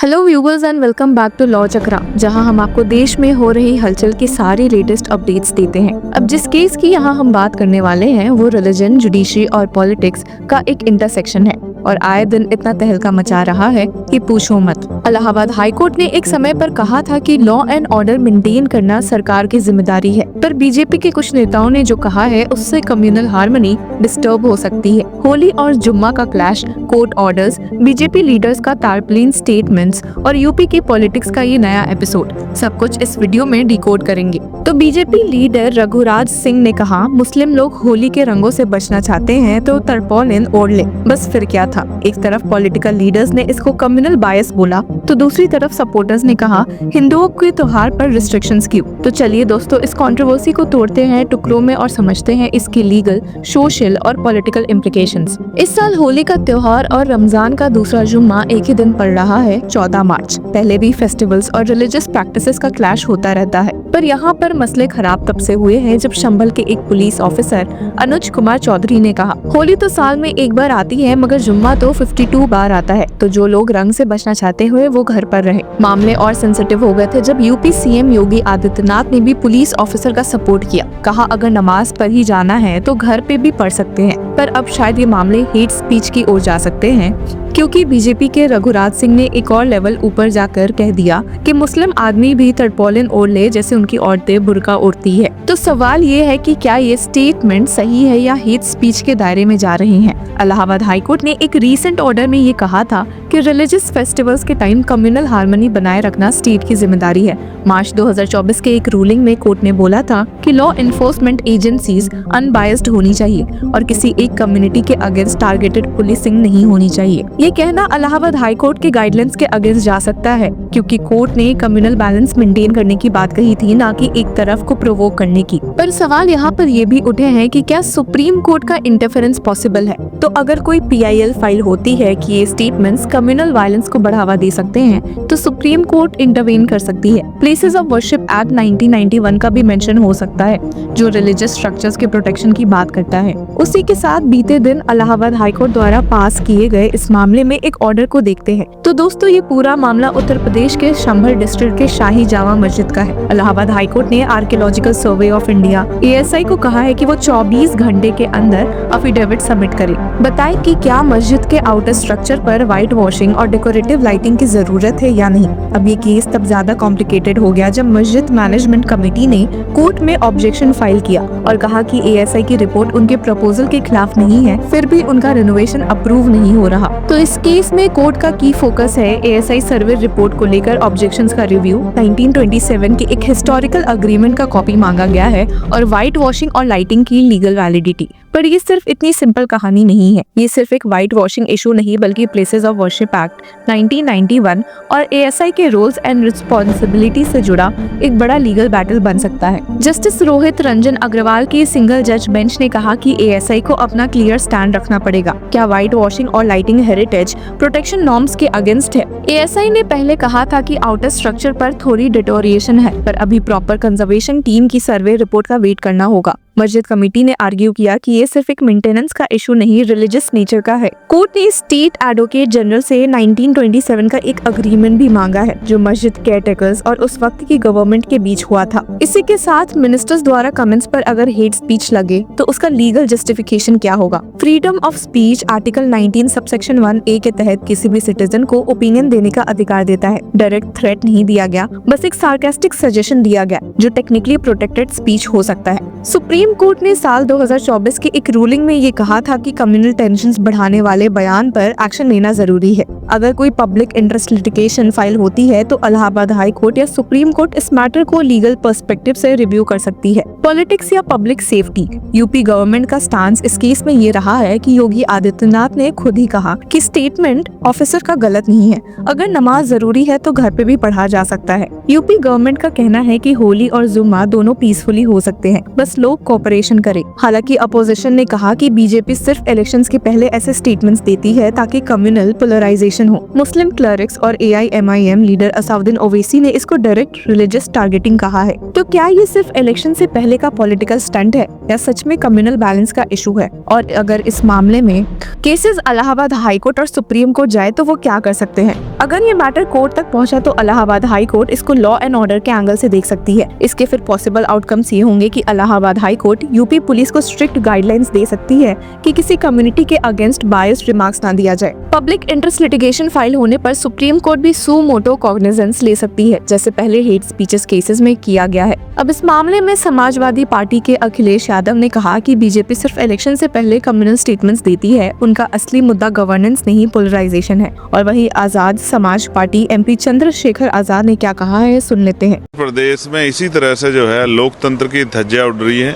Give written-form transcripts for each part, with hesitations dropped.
Hello viewers and welcome back to law Chakra, जहां हम आपको देश में हो रही हलचल की सारी लेटेस्ट अपडेट्स देते हैं। अब जिस केस की यहां हम बात करने वाले हैं वो रिलीजन, जुडिशरी और पॉलिटिक्स का एक इंटरसेक्शन है और आए दिन इतना तहलका मचा रहा है कि पूछो मत। इलाहाबाद हाई कोर्ट ने एक समय पर कहा था कि लॉ एंड ऑर्डर मेंटेन करना सरकार की जिम्मेदारी है, पर बीजेपी के कुछ नेताओं ने जो कहा है उससे कम्युनल हार्मनी डिस्टर्ब हो सकती है। होली और जुम्मा का clash, court orders, BJP leaders का तारप्लीन स्टेटमेंट्स और यूपी के पॉलिटिक्स का ये नया एपिसोड, सब कुछ इस वीडियो में डिकोड करेंगे। तो बीजेपी लीडर रघुराज सिंह ने कहा, मुस्लिम लोग होली के रंगों से बचना चाहते हैं तो तरपोलिन ओढ़ ले, बस फिर क्या था। एक तरफ पॉलिटिकल लीडर्स ने इसको कम्युनल बायस बोला तो दूसरी तरफ सपोर्टर्स ने कहा हिंदुओं के त्योहार पर रिस्ट्रिक्शंस क्यों। तो चलिए दोस्तों, इस कंट्रोवर्सी को तोड़ते हैं टुकड़ों में और समझते हैं इसके लीगल, सोशल और पॉलिटिकल इम्प्लीकेशंस। इस साल होली का त्योहार और रमजान का दूसरा जुम्मा एक ही दिन पड़ रहा है, 14 मार्च। पहले भी फेस्टिवल्स और रिलीजियस प्रैक्टिसेस का क्लैश होता रहता है, पर यहाँ पर मसले खराब तब से हुए हैं जब संभल के एक पुलिस ऑफिसर अनुज कुमार चौधरी ने कहा, होली तो साल में एक बार आती है मगर जुम्मा तो 52 बार आता है, तो जो लोग रंग से बचना चाहते हुए वो घर पर रहे। मामले और सेंसिटिव हो गए थे जब यूपी सीएम योगी आदित्यनाथ ने भी पुलिस ऑफिसर का सपोर्ट किया। कहा अगर नमाज पर ही जाना है तो घर पे भी पढ़ सकते हैं, पर अब शायद ये मामले हेट स्पीच की ओर जा सकते हैं, क्योंकि बीजेपी के रघुराज सिंह ने एक और लेवल ऊपर जाकर कह दिया कि मुस्लिम आदमी भी तरपोलिन ओढ़ ले जैसे उनकी औरतें बुर्का ओढ़ती है। तो सवाल ये है कि क्या ये स्टेटमेंट सही है या हेट स्पीच के दायरे में जा रही हैं। इलाहाबाद हाई कोर्ट ने एक रीसेंट ऑर्डर में ये कहा था कि रिलीजियस फेस्टिवल्स के टाइम कम्युनल हार्मनी बनाए रखना स्टेट की जिम्मेदारी है। मार्च 2024 के एक रूलिंग में कोर्ट ने बोला था कि लॉ एनफोर्समेंट एजेंसीज अनबायस्ड होनी चाहिए और किसी एक कम्युनिटी के अगेंस्ट टारगेटेड पुलिसिंग नहीं होनी चाहिए। ये कहना इलाहाबाद हाई कोर्ट के गाइडलाइंस के अगेंस्ट जा सकता है, क्योंकि कोर्ट ने कम्युनल बैलेंस मेंटेन करने की बात कही थी, ना कि एक तरफ को प्रोवोक करने की। पर सवाल यहाँ पर ये भी उठे हैं कि क्या सुप्रीम कोर्ट का इंटरफेरेंस पॉसिबल है। तो अगर कोई PIL फाइल होती है कि ये स्टेटमेंट्स कम्युनल वायलेंस को बढ़ावा दे सकते हैं, तो सुप्रीम कोर्ट इंटरवेन कर सकती है। प्लेसेस ऑफ वर्शिप एक्ट 1991 का भी मेंशन हो सकता है, जो रिलीजियस स्ट्रक्चर्स के प्रोटेक्शन की बात करता है। उसी के साथ बीते दिन इलाहाबाद हाई कोर्ट द्वारा पास किए गए इस मामले में एक ऑर्डर को देखते हैं। तो दोस्तों, ये पूरा मामला उत्तर प्रदेश के संभल डिस्ट्रिक्ट के शाही जामा मस्जिद का है। इलाहाबाद हाई कोर्ट ने archaeological survey of India ASI को कहा है कि वो 24 घंटे के अंदर अफिडेविट सबमिट करे, बताए कि क्या मस्जिद के आउटर स्ट्रक्चर पर व्हाइट वॉशिंग और डेकोरेटिव लाइटिंग की जरूरत है या नहीं। अब ये केस तब ज्यादा कॉम्प्लिकेटेड हो गया जब मस्जिद मैनेजमेंट कमेटी ने कोर्ट में ऑब्जेक्शन फाइल किया और कहा कि ASI की रिपोर्ट उनके प्रपोजल के खिलाफ नहीं है, फिर भी उनका रिनोवेशन अप्रूव नहीं हो रहा। तो इस केस में कोर्ट का की फोकस है ASI सर्वे रिपोर्ट को लेकर ऑब्जेक्शंस का रिव्यू। 1927 के एक हिस्टोरिकल अग्रीमेंट का कॉपी मांगा गया है और व्हाइट वॉशिंग और लाइटिंग की लीगल वैलिडिटी। पर ये सिर्फ इतनी सिंपल कहानी नहीं है। ये सिर्फ एक व्हाइट वॉशिंग इशू नहीं, बल्कि प्लेसेस ऑफ वर्शिप एक्ट 1991 और ASI के रोल्स एंड रिस्पॉन्सिबिलिटी से जुड़ा एक बड़ा लीगल बैटल बन सकता है। जस्टिस रोहित रंजन अग्रवाल की सिंगल जज बेंच ने कहा कि ASI को अपना क्लियर स्टैंड रखना पड़ेगा। क्या व्हाइट वॉशिंग और लाइटिंग हेरिटेज प्रोटेक्शन नॉर्म्स के अगेंस्ट है। ASI ने पहले कहा था कि आउटर स्ट्रक्चर पर थोड़ी डिटोरिएशन है, पर अभी प्रॉपर कंजर्वेशन टीम की सर्वे रिपोर्ट का वेट करना होगा। मस्जिद कमेटी ने आर्ग्यू किया कि ये सिर्फ एक मेंटेनेंस का इशू नहीं, रिलीजियस नेचर का है। कोर्ट ने स्टेट एडवोकेट जनरल से 1927 का एक अग्रीमेंट भी मांगा है, जो मस्जिद केयरटेकर्स और उस वक्त की गवर्नमेंट के बीच हुआ था। इसी के साथ मिनिस्टर्स द्वारा कमेंट्स पर अगर हेट स्पीच लगे तो उसका लीगल जस्टिफिकेशन क्या होगा। Freedom of speech article 19 subsection 1A के तहत किसी भी सिटीजन को ओपिनियन देने का अधिकार देता है। डायरेक्ट थ्रेट नहीं दिया गया, बस एक सार्कास्टिक सजेशन दिया गया, जो टेक्निकली प्रोटेक्टेड स्पीच हो सकता है। सुप्रीम कोर्ट ने साल 2024 के एक रूलिंग में ये कहा था कि कम्युनल टेंशंस बढ़ाने वाले बयान पर एक्शन लेना जरूरी है। अगर कोई पब्लिक इंटरेस्ट लिटिगेशन फाइल होती है तो इलाहाबाद हाई कोर्ट या सुप्रीम कोर्ट इस मैटर को लीगल पर्सपेक्टिव से रिव्यू कर सकती है। पॉलिटिक्स या पब्लिक सेफ्टी, यूपी गवर्नमेंट का स्टांस इस केस में ये रहा है कि योगी आदित्यनाथ ने खुद ही कहा कि स्टेटमेंट ऑफिसर का गलत नहीं है। अगर नमाज जरूरी है तो घर पे भी पढ़ा जा सकता है। यूपी गवर्नमेंट का कहना है कि होली और जुम्मा दोनों पीसफुली हो सकते हैं, बस बस लोग कोऑपरेशन करें। हालांकि अपोजिशन ने कहा कि बीजेपी सिर्फ इलेक्शंस के पहले ऐसे स्टेटमेंट्स देती है ताकि कम्युनल पोलराइजेशन हो। मुस्लिम क्लरिक्स और AIMIM लीडर असाउद्दीन ओवैसी ने इसको डायरेक्ट रिलीजियस टारगेटिंग कहा है। तो क्या ये सिर्फ इलेक्शन से पहले का पॉलिटिकल स्टंट है या सच में कम्युनल बैलेंस का इशू है? और अगर इस मामले में केसेस इलाहाबाद हाई कोर्ट और सुप्रीम कोर्ट जाए तो वो क्या कर सकते हैं? अगर ये मैटर कोर्ट तक पहुंचा तो इलाहाबाद हाई कोर्ट इसको लॉ एंड ऑर्डर के एंगल से देख सकती है। इसके फिर पॉसिबल आउटकम्स ये होंगे कि Allahabad high court UP police को स्ट्रिक्ट गाइडलाइंस दे सकती है कि किसी कम्युनिटी के अगेंस्ट बायस्ड रिमार्क्स ना दिया जाए। पब्लिक इंटरेस्ट लिटिगेशन फाइल होने पर सुप्रीम कोर्ट भी सू मोटो कॉग्निजेंस ले सकती है, जैसे पहले हेट स्पीचेस केसेस में किया गया है। अब इस मामले में समाजवादी पार्टी के अखिलेश यादव ने कहा कि बीजेपी सिर्फ इलेक्शन से पहले कम्युनल स्टेटमेंट्स देती है, उनका असली मुद्दा गवर्नेंस नहीं पोलराइजेशन है। और वही आजाद समाज पार्टी MP चंद्रशेखर आजाद ने क्या कहा है, सुन लेते हैं। प्रदेश में इसी तरह से जो है लोकतंत्र की धज्जियां उड़ रही हैं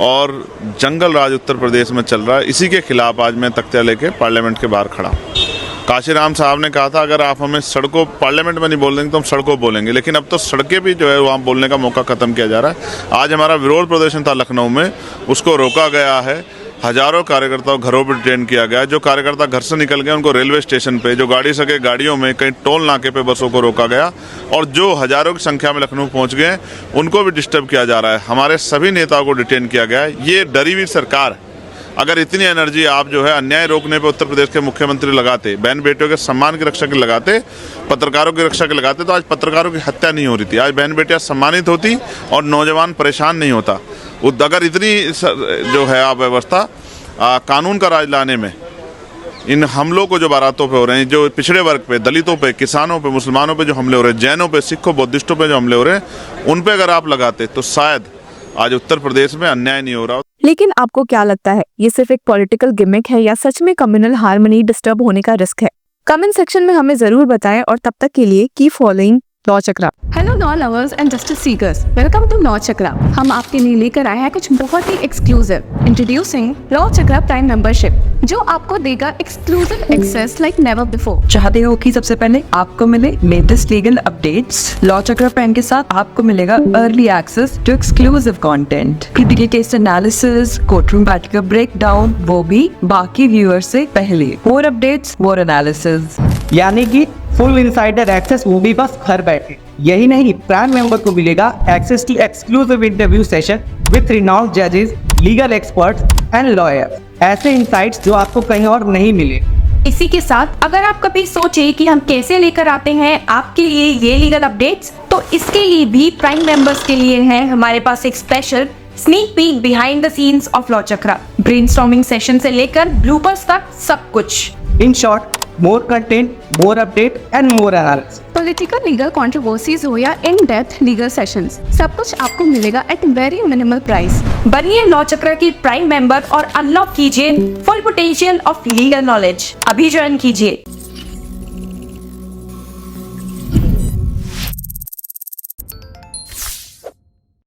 और जंगल राज उत्तर प्रदेश में चल रहा है। इसी के खिलाफ आज मैं तख्तिया लेके पार्लियामेंट के बाहर खड़ा हूँ। काशीराम साहब ने कहा था अगर आप हमें सड़कों पार्लियामेंट में नहीं बोल देंगे तो हम सड़कों बोलेंगे, लेकिन अब तो सड़कें भी जो है वहाँ बोलने का मौका ख़त्म किया जा रहा है। आज हमारा विरोध प्रदर्शन था लखनऊ में, उसको रोका गया है। हजारों कार्यकर्ताओं घरों पर डिटेन किया गया। जो कार्यकर्ता घर से निकल गए उनको रेलवे स्टेशन पे, जो गाड़ी सके गाड़ियों में, कहीं टोल नाके पे बसों को रोका गया और जो हजारों की संख्या में लखनऊ पहुंच गए उनको भी डिस्टर्ब किया जा रहा है। हमारे सभी नेताओं को डिटेन किया गया है। ये डरी हुई सरकार है। अगर इतनी एनर्जी आप जो है अन्याय रोकने पे उत्तर प्रदेश के मुख्यमंत्री लगाते, बहन बेटियों के सम्मान की रक्षा के लगाते, पत्रकारों की रक्षा के लगाते, तो आज पत्रकारों की हत्या नहीं हो रही थी। आज बहन बेटियां सम्मानित होती और नौजवान परेशान नहीं होता। अगर इतनी जो है आप व्यवस्था कानून का राज लाने में इन हमलों को जो बारातों पे हो रहे हैं, जो पिछड़े वर्ग पे, दलितों पे, किसानों पे, मुसलमानों पे जो हमले हो रहे हैं, जैनों पे, सिखों, बौद्धिस्टों पे जो हमले हो रहे हैं, उन पे अगर आप लगाते तो शायद आज उत्तर प्रदेश में अन्याय नहीं हो रहा। लेकिन आपको क्या लगता है, ये सिर्फ एक पॉलिटिकल गिमिक है या सच में कम्युनल हार्मनी डिस्टर्ब होने का रिस्क है? कमेंट सेक्शन में हमें जरूर बताएं और तब तक के लिए keep following law Chakra. Hello law lovers and justice seekers, welcome to law Chakra. हम आपके लिए लेकर आए हैं कुछ बहुत ही exclusive. Introducing law Chakra prime membership, जो आपको देगा exclusive access like never before. चाहते हो कि सबसे पहले आपको मिले latest legal updates? Law Chakra prime के साथ आपको मिलेगा early access to exclusive content, critical case analysis, courtroom battle का ब्रेकडाउन, वो भी बाकी व्यूअर्स से पहले। मोर अपडेट्स, मोर एनालिसिस, यानी कि फुल इनसाइडर एक्सेस, वो भी बस घर बैठे। यही नहीं, प्राइम मेंबर को मिलेगा access to exclusive interview session with renowned जजेस, लीगल एक्सपर्ट्स एंड लॉयर्स। ऐसे इनसाइट्स जो आपको कहीं और नहीं मिले। इसी के साथ अगर आप कभी सोचे कि हम कैसे लेकर आते हैं आपके लिए ये लीगल अपडेट्स, तो इसके लिए भी प्राइम मेंबर्स के लिए है हमारे पास एक special sneak peek behind the scenes of law chakra. Brainstorming session से लेकर ब्लूपर्स तक सब कुछ। In short, more content, more update and more analysis. Political legal controversies हो या इन डेप्थ लीगल सेशंस, सब कुछ आपको मिलेगा एट वेरी मिनिमल प्राइस। बनिए लॉ चक्र की प्राइम मेंबर और अनलॉक कीजिए full potential of legal knowledge. अभी ज्वाइन कीजिए।